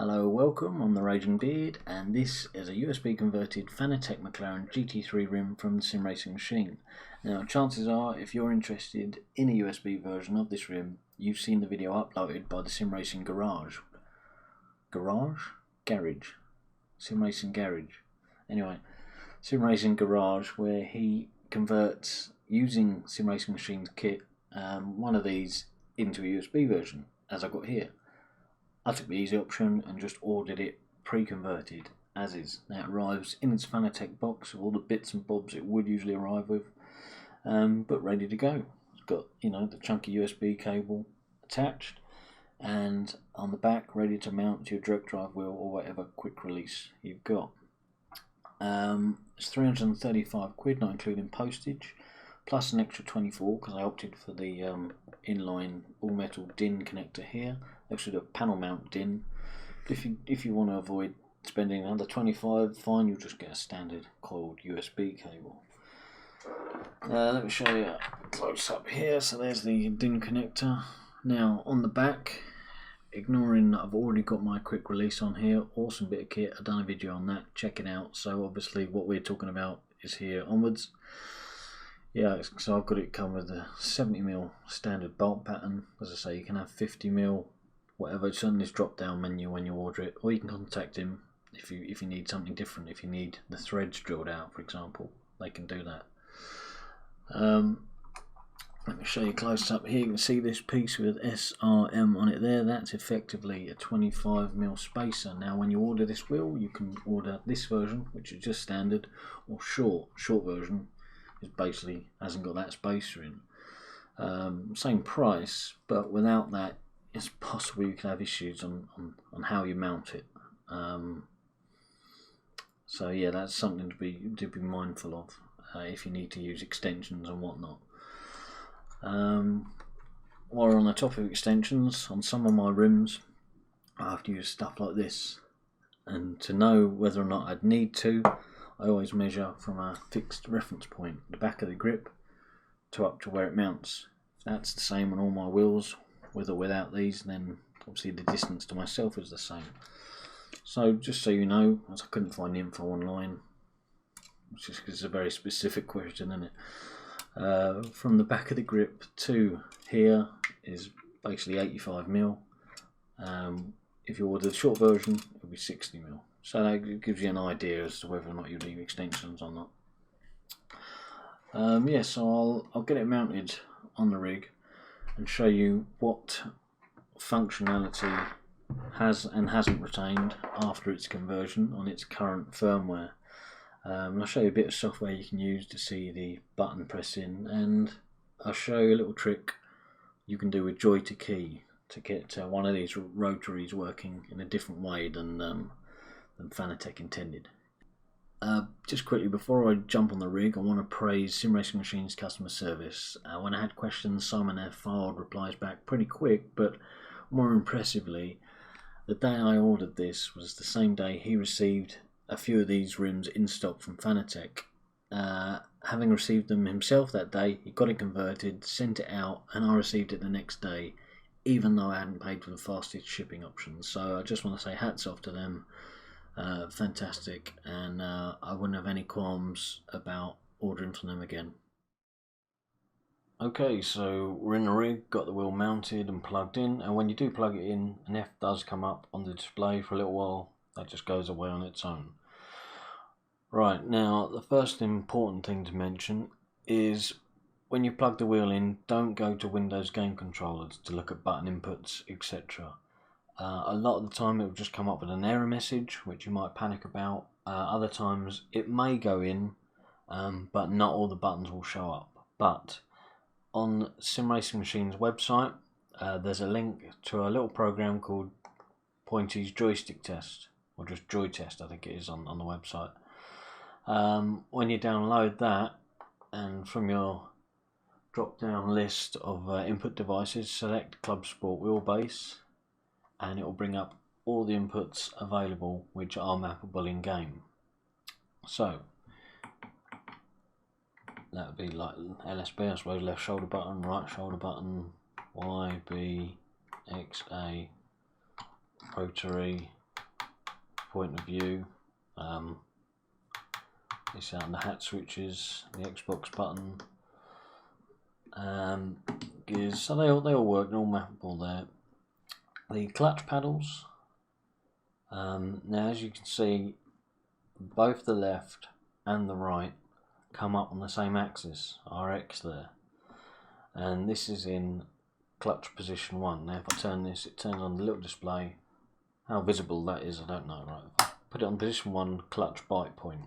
Hello, welcome, I'm the Raging Beard, and this is a USB converted Fanatec McLaren GT3 rim from the sim racing machine. Now, chances are, if you're interested in a USB version of this rim, you've seen the video uploaded by the sim racing garage. Sim racing garage. Anyway, sim racing garage, where he converts, using sim racing machine's kit, one of these into a USB version, as I got here. I took the easy option and just ordered it pre-converted as is. Now it arrives in its Fanatec box with all the bits and bobs it would usually arrive with, but ready to go. It's got, the chunky USB cable attached, and on the back ready to mount to your direct drive wheel or whatever quick release you've got. It's 335 quid, not including postage, plus an extra 24 because I opted for the inline all metal DIN connector here. Actually, a panel mount DIN. If you want to avoid spending another 25, fine, you'll just get a standard coiled USB cable. Let me show you close up here. So there's the DIN connector. Now on the back, ignoring that I've already got my quick release on here, awesome bit of kit. I've done a video on that, check it out. So obviously what we're talking about is here onwards. Yeah, so I've got it covered with a 70mm standard bolt pattern. As I say, you can have 50mm, whatever. It's on this drop down menu when you order it, or you can contact him if you need something different. If you need the threads drilled out, for example, they can do that. Let me show you close up here. You can see this piece with SRM on it there. That's effectively a 25mm spacer. Now when you order this wheel, you can order this version, which is just standard, or short version is basically hasn't got that spacer in. Same price, but without that it's possible you can have issues on how you mount it. So yeah, that's something to be mindful of if you need to use extensions and whatnot. While we're on the topic of extensions, on some of my rims I have to use stuff like this, and to know whether or not I'd need to, I always measure from a fixed reference point, the back of the grip, to up to where it mounts. If that's the same on all my wheels, with or without these, then obviously the distance to myself is the same. So just so you know, as I couldn't find the info online, which is because it's a very specific question, isn't it? From the back of the grip to here is basically 85mm. If you order the short version, it'll be 60mm. So that gives you an idea as to whether or not you need extensions or not. Yeah, so I'll get it mounted on the rig and show you what functionality has and hasn't retained after its conversion on its current firmware. I'll show you a bit of software you can use to see the button pressing, and I'll show you a little trick you can do with joy to key to get one of these rotaries working in a different way than Fanatec intended. Just quickly, before I jump on the rig, I want to praise Sim Racing Machine's customer service. When I had questions, Simon F. filed replies back pretty quick, but more impressively, the day I ordered this was the same day he received a few of these rims in stock from Fanatec. Having received them himself that day, he got it converted, sent it out, and I received it the next day, even though I hadn't paid for the fastest shipping options. So I just want to say hats off to them. Fantastic, and I wouldn't have any qualms about ordering from them again. Okay, so we're in the rig, got the wheel mounted and plugged in, and when you do plug it in, an F does come up on the display for a little while. That just goes away on its own. Right, now the first important thing to mention is when you plug the wheel in, don't go to Windows game controllers to look at button inputs, etc. A lot of the time it will just come up with an error message, which you might panic about. Other times it may go in, but not all the buttons will show up. But on Sim Racing Machine's website, there's a link to a little program called Pointy's Joystick Test, or just Joy Test I think it is on the website. When you download that, and from your drop down list of input devices, select Club Sport Wheelbase, and it will bring up all the inputs available which are mappable in game. So that would be like LSB, I suppose, left shoulder button, right shoulder button, Y, B, X, A, rotary, point of view. It's out in the hat switches, the Xbox button, gears, so they all work, they're all mappable there. The clutch pedals, now as you can see, both the left and the right come up on the same axis, RX there, and this is in clutch position 1. Now if I turn this, it turns on the little display. How visible that is I don't know. Right, if I put it on position 1, clutch bite point.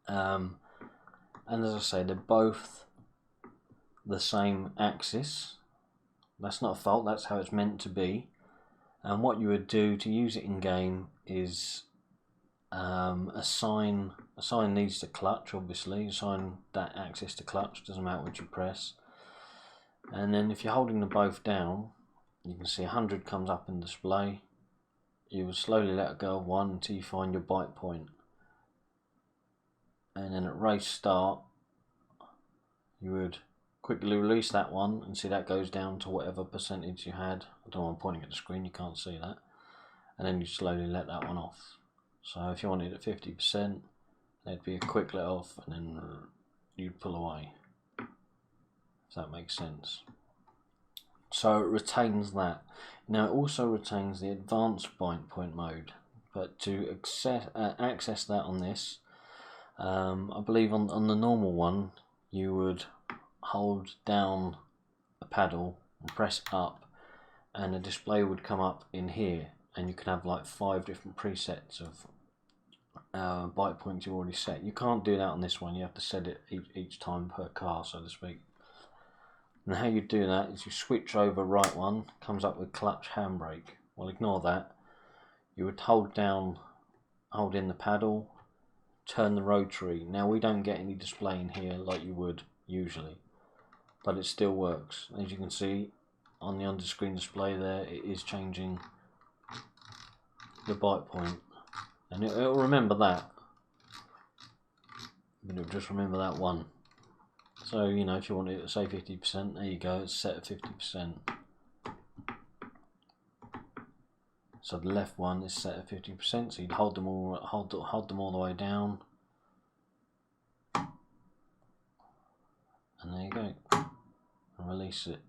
And as I say, they're both the same axis. That's not a fault, that's how it's meant to be. And what you would do to use it in game is assign these to clutch, obviously. Assign that axis to clutch, doesn't matter what you press. And then if you're holding them both down, you can see 100 comes up in display. You would slowly let it go 1 until you find your bite point. And then at race start, you would quickly release that one and see that goes down to whatever percentage you had. I don't know, I'm pointing at the screen, you can't see that. And then you slowly let that one off. So if you wanted it at 50%, there'd be a quick let off and then you'd pull away. If that makes sense. So it retains that. Now it also retains the advanced bite point mode, but to access that on this, I believe on the normal one you would hold down a paddle and press up, and a display would come up in here, and you can have like 5 different presets of bite points you already set. You can't do that on this one, you have to set it each time per car, so to speak. And how you do that is you switch over right one, comes up with clutch handbrake. Well, ignore that. You would hold in the paddle, turn the rotary. Now we don't get any display in here like you would usually, but it still works. As you can see on the under screen display there, it is changing the bite point, and it'll remember that, but it'll just remember that one. So, you know, if you want it to say 50%, there you go, it's set at 50%. So the left one is set at 50%, so you'd hold them all the way down. And there you go. And release it.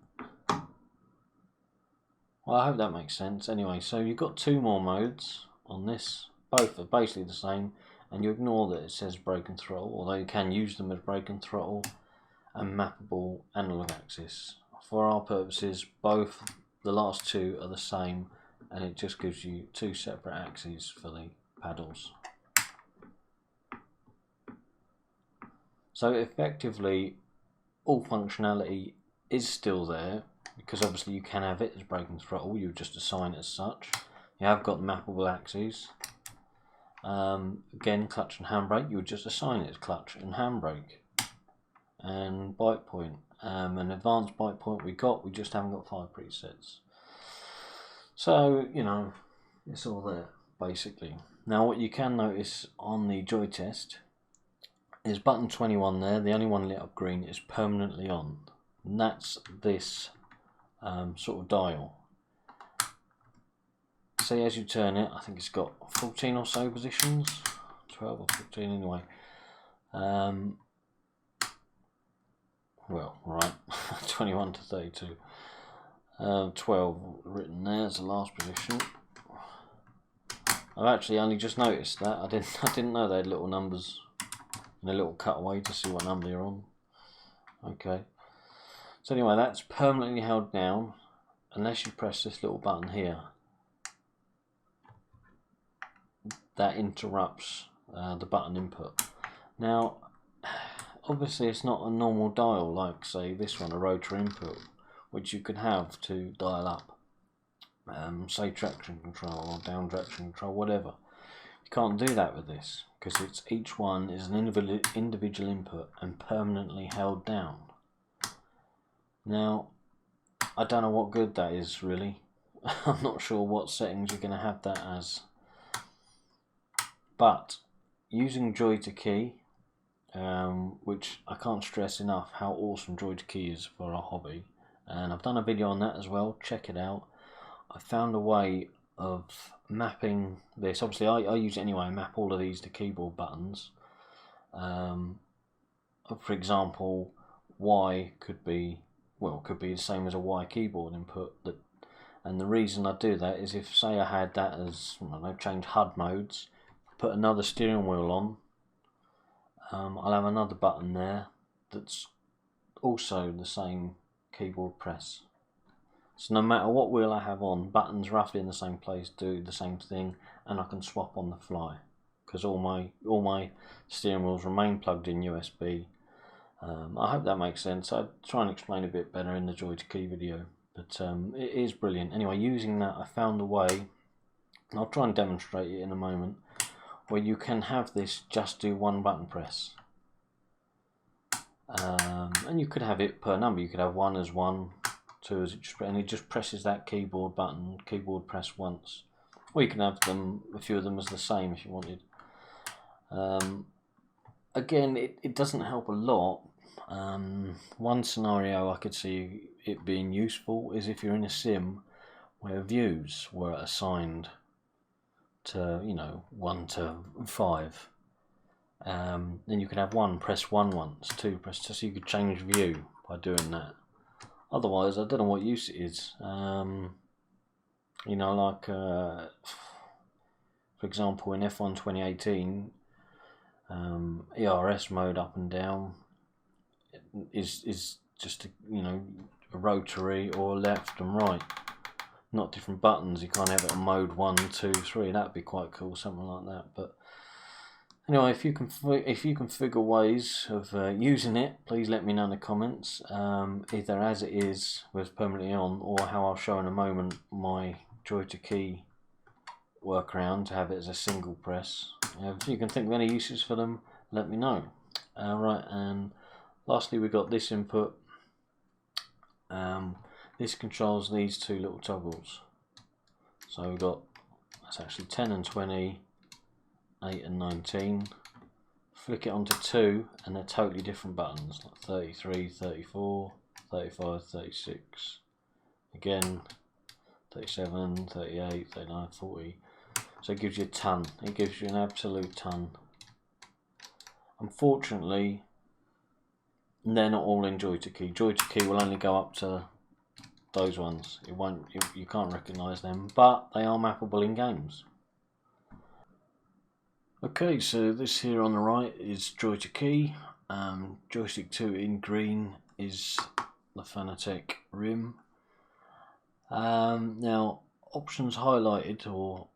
Well, I hope that makes sense. Anyway, so you've got 2 more modes on this. Both are basically the same, and you ignore that it says brake and throttle, although you can use them as brake and throttle and mappable analog axis. For our purposes, both the last 2 are the same, and it just gives you 2 separate axes for the paddles. So effectively, all functionality is still there, because obviously you can have it as brake and throttle, you just assign it as such. You have got mappable axes. Again, clutch and handbrake, you would just assign it as clutch and handbrake. And bite point, an advanced bite point we just haven't got 5 presets. So, you know, it's all there basically. Now what you can notice on the joy test is button 21 there, the only one lit up green, is permanently on, and that's this sort of dial. See, as you turn it, I think it's got 14 or so positions, 12 or 14 anyway. Well, right, 21 to 32. 12 written there as the last position. I've actually only just noticed that. I didn't know they had little numbers and a little cutaway to see what number you're on. Okay. So anyway, that's permanently held down unless you press this little button here. That interrupts the button input. Now, obviously it's not a normal dial like, say, this one, a rotary input, which you could have to dial up, say traction control or down traction control, whatever. You can't do that with this, because each one is an individual input and permanently held down. Now, I don't know what good that is really. I'm not sure what settings you're going to have that as. But using Joy to Key, which I can't stress enough how awesome Joy to Key is for our hobby, and I've done a video on that as well, check it out. I found a way of mapping this. Obviously I use it anyway. I map all of these to keyboard buttons. For example, Y could be the same as a Y keyboard input. And the reason I do that is if, say, I had that as, I don't know, change HUD modes, put another steering wheel on, I'll have another button there that's also the same keyboard press. So no matter what wheel I have on, buttons roughly in the same place do the same thing, and I can swap on the fly because all my steering wheels remain plugged in USB. I hope that makes sense. I'll try and explain a bit better in the Joy to Key video, but it is brilliant. Anyway, using that, I found a way, and I'll try and demonstrate it in a moment, where you can have this just do one button press. And you could have it per number. You could have 1 as 1, 2 as and it just presses that keyboard button, keyboard press once. Or you can have them, a few of them as the same if you wanted. Again, it doesn't help a lot. One scenario I could see it being useful is if you're in a sim where views were assigned to, 1 to 5. Then you could have 1 press 1 once, 2 press 2, so you could change view by doing that. Otherwise, I don't know what use it is. Like for example in F1 2018, ERS mode up and down is just a rotary, or left and right, not different buttons. You can't have it on mode 1, 2, 3. That'd be quite cool, something like that. But anyway, if you can figure ways of using it, please let me know in the comments, either as it is with permanently on, or how I'll show in a moment my Joy to Key workaround to have it as a single press. If you can think of any uses for them, let me know. Right, and lastly we got this input. This controls these two little toggles. So we've got, that's actually 10 and 20, 8 and 19. Flick it onto 2 and they're totally different buttons, like 33, 34, 35, 36. Again, 37, 38, 39, 40. So it gives you a ton. It gives you an absolute ton. Unfortunately, they're not all in Joy to Key. Joy to Key will only go up to those ones. It won't. You can't recognise them, but they are mappable in games. Okay, so this here on the right is Joy to Key. Joystick 2 in green is the Fanatec rim. Now, options highlighted or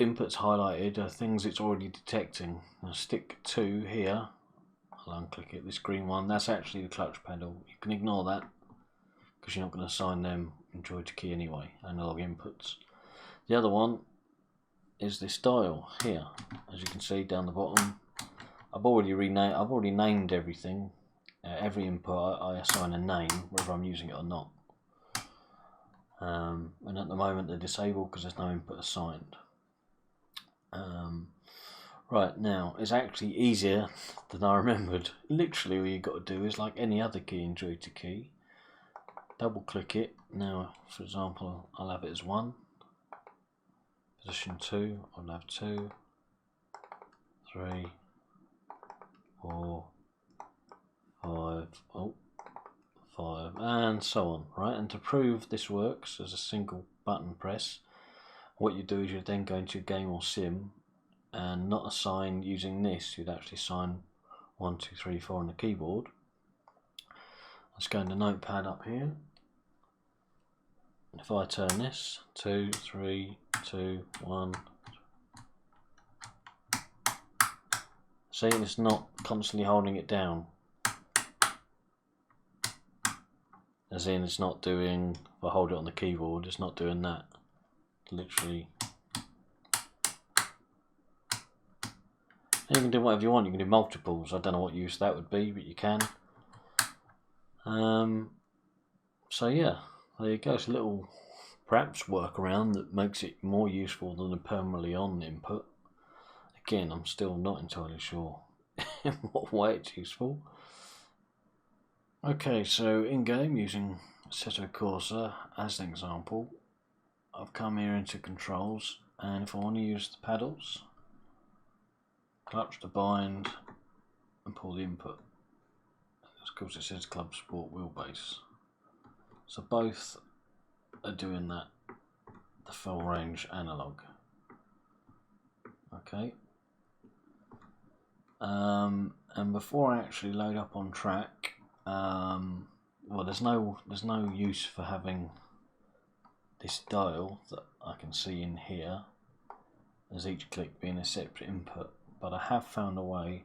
inputs highlighted are things it's already detecting. Now, stick 2 here. I'll unclick it. This green one, that's actually the clutch pedal. You can ignore that because you're not going to assign them in Joy to Key anyway. Analog inputs. The other one is this dial here, as you can see down the bottom. I've already named everything. Every input I assign a name, whether I'm using it or not. And at the moment they're disabled because there's no input assigned. Right, now it's actually easier than I remembered. Literally all you've got to do is like any other key in Joy to Key. Double click it. Now, for example, I'll have it as 1. Position 2, I'll have 2, 3, 4, 5, 5, and so on, right? And to prove this works as a single button press, what you do is you then go into your game or sim and not assign using this, you'd actually assign 1, 2, 3, 4 on the keyboard. Let's go into Notepad up here. If I turn this, 2, 3, 2, 1. See, it's not constantly holding it down. As in, it's not doing, if I hold it on the keyboard, it's not doing that. Literally. And you can do whatever you want, you can do multiples. I don't know what use that would be, but you can. So yeah, there you go. It's a little perhaps workaround that makes it more useful than a permanently on input. Again, I'm still not entirely sure in what way it's useful. Okay, so in game, using Assetto Corsa as an example, I've come here into controls, and if I want to use the pedals, clutch to bind and pull the input. Of course it says Club Sport Wheelbase. So both are doing that, the full range analog. Okay. And before I actually load up on track, well, there's no use for having this dial that I can see in here as each click being a separate input, but I have found a way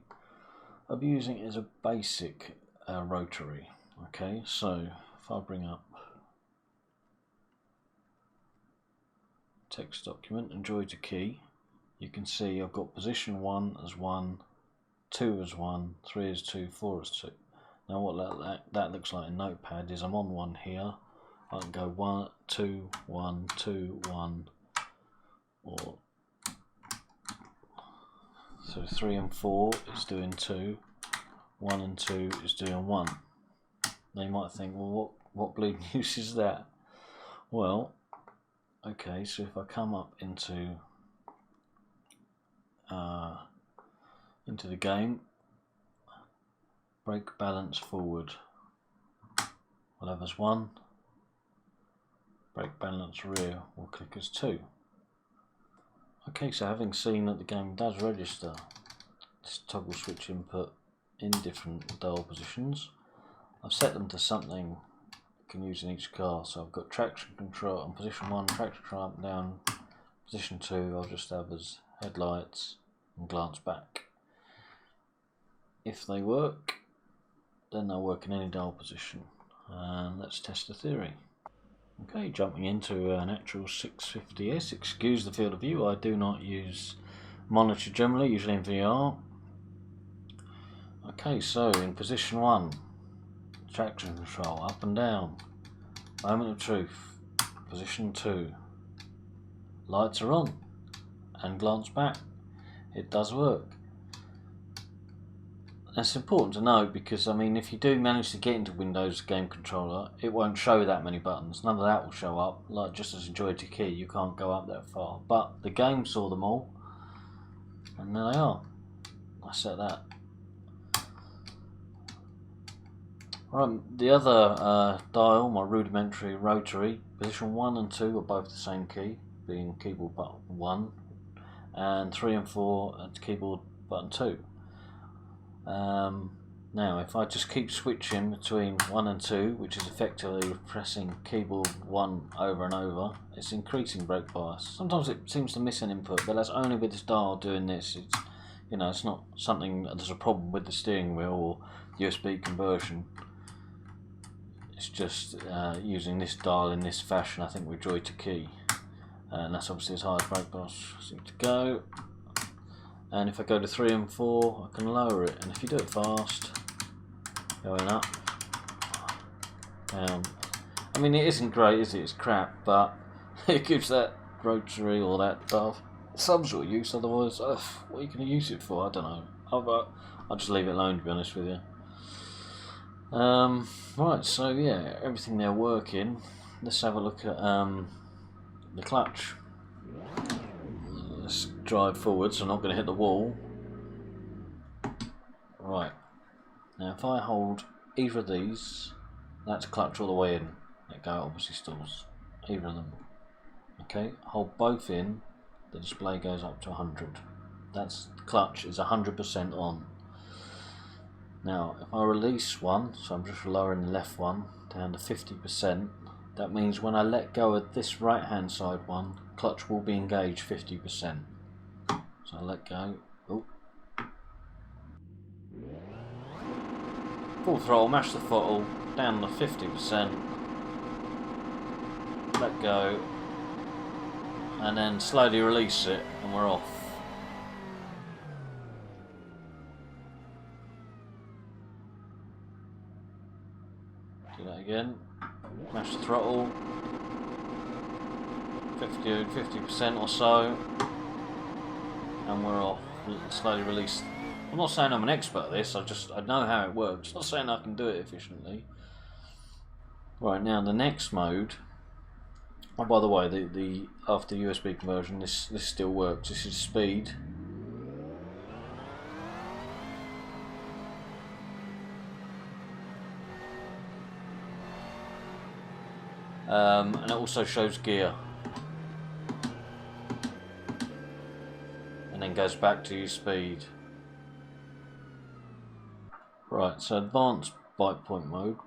of using it as a basic rotary. Okay, so if I bring up text document and join to key, you can see I've got position 1 as 1, 2 as 1, 3 as 2, 4 as 2. Now what that looks like in Notepad is I'm on 1 here. I can go 1, 2, 1, 2, 1, or so 3 and 4 is doing 2, 1 and 2 is doing 1. Now you might think, well, what bleeding use is that? Well, okay, so if I come up into the game, brake balance forward, we'll have as 1, brake balance rear will click as 2. Okay, so having seen that the game does register this toggle switch input in different dial positions, I've set them to something I can use in each car. So I've got traction control on position 1, traction control up and down. Position 2 I'll just have as headlights and glance back. If they work, then they'll work in any dial position. And let's test the theory. Okay, jumping into an actual 650S. Excuse the field of view, I do not use monitor generally, usually in VR. Okay, so in position 1, traction control up and down, moment of truth. Position 2, lights are on and glance back. It does work. That's important to know because, I mean, if you do manage to get into Windows Game Controller, it won't show that many buttons. None of that will show up. Like just as in joy to key, you can't go up that far. But the game saw them all, and there they are. I set that. Right, the other dial, my rudimentary rotary, position 1 and 2 are both the same key, being keyboard button 1, and 3 and 4 are keyboard button 2. Now if I just keep switching between 1 and 2, which is effectively pressing keyboard 1 over and over, it's increasing brake bias. Sometimes it seems to miss an input, but that's only with this dial doing this. It's, you know, it's not something that there's a problem with the steering wheel or USB conversion. It's just using this dial in this fashion, I think, with joy to key, and that's obviously as high as brake bias seems to go. And if I go to 3 and 4, I can lower it, and if you do it fast, going up, down. I mean, it isn't great, is it? It's crap, but it gives that rotary or that dial some sort of use. Otherwise, what are you going to use it for? I don't know. I'll just leave it alone, to be honest with you. Right, so yeah, everything there working. Let's have a look at the clutch. Let's drive forward so I'm not going to hit the wall. Right, now if I hold either of these, that's clutch all the way in. Let go, obviously stalls. Either of them. Okay, hold both in, the display goes up to 100. That's clutch is 100% on. Now if I release one, so I'm just lowering the left one down to 50%, that means when I let go of this right hand side one, clutch will be engaged 50%. So I let go. Oh. Full throttle, mash the throttle down to 50%, let go, and then slowly release it, and we're off. Do that again. Mash the throttle, 50% or so, and we're off. Slowly release. I'm not saying I'm an expert at this, I know how it works. I'm not saying I can do it efficiently. Right, now the next mode Oh, by the way, the after USB conversion, this still works. This is speed. And it also shows gear, and then goes back to your speed. Right, so advanced bike point mode,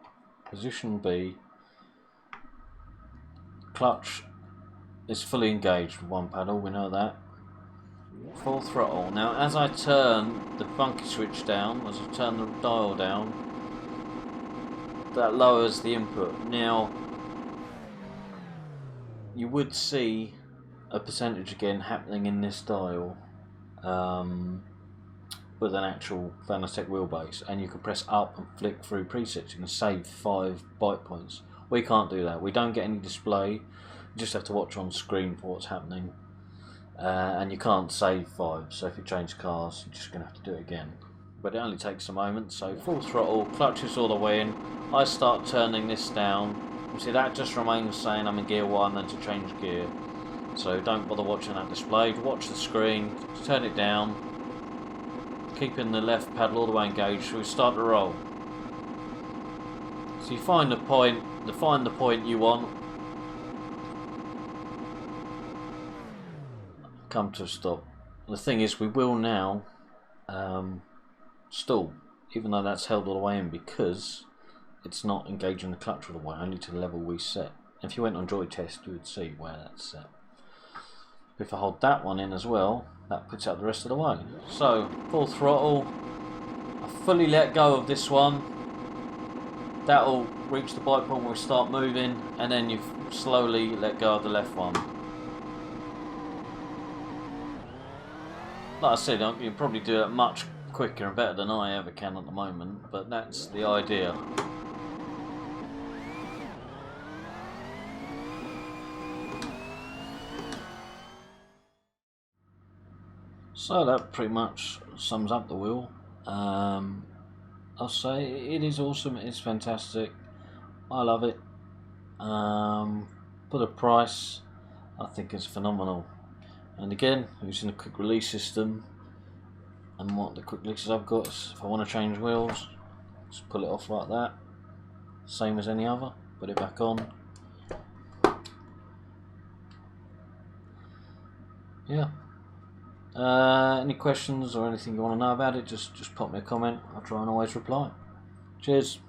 position B, clutch is fully engaged with one pedal, we know that. Full throttle. Now as I turn the bunker switch down, as I turn the dial down, that lowers the input. Now you would see a percentage again happening in this dial with an actual Fanatec wheelbase, and you can press up and flick through presets. You can save 5 bike points. We can't do that. We don't get any display. You just have to watch on screen for what's happening, and you can't save 5. So if you change cars, you're just going to have to do it again. But it only takes a moment. So full throttle, clutch is all the way in. I start turning this down. You see that just remains saying I'm in gear 1 and to change gear. So don't bother watching that display. Watch the screen, turn it down, keeping the left pedal all the way engaged. So we start to roll. So you find the point you want. Come to a stop. The thing is, we will now stall, even though that's held all the way in, because it's not engaging the clutch all the way, only to the level we set. If you went on joy test, you would see where that's set. If I hold that one in as well, that puts out the rest of the way. So full throttle, I fully let go of this one. That'll reach the bike point where we start moving, and then you slowly let go of the left one. Like I said, you can probably do it much quicker and better than I ever can at the moment, but that's the idea. So that pretty much sums up the wheel. I'll say it is awesome, it's fantastic, I love it. For the price, I think it's phenomenal. And again, using a quick release system, and what the quick releases I've got is, if I want to change wheels, just pull it off like that, same as any other, put it back on. Yeah. Any questions or anything you want to know about it, just pop me a comment. I'll try and always reply. Cheers.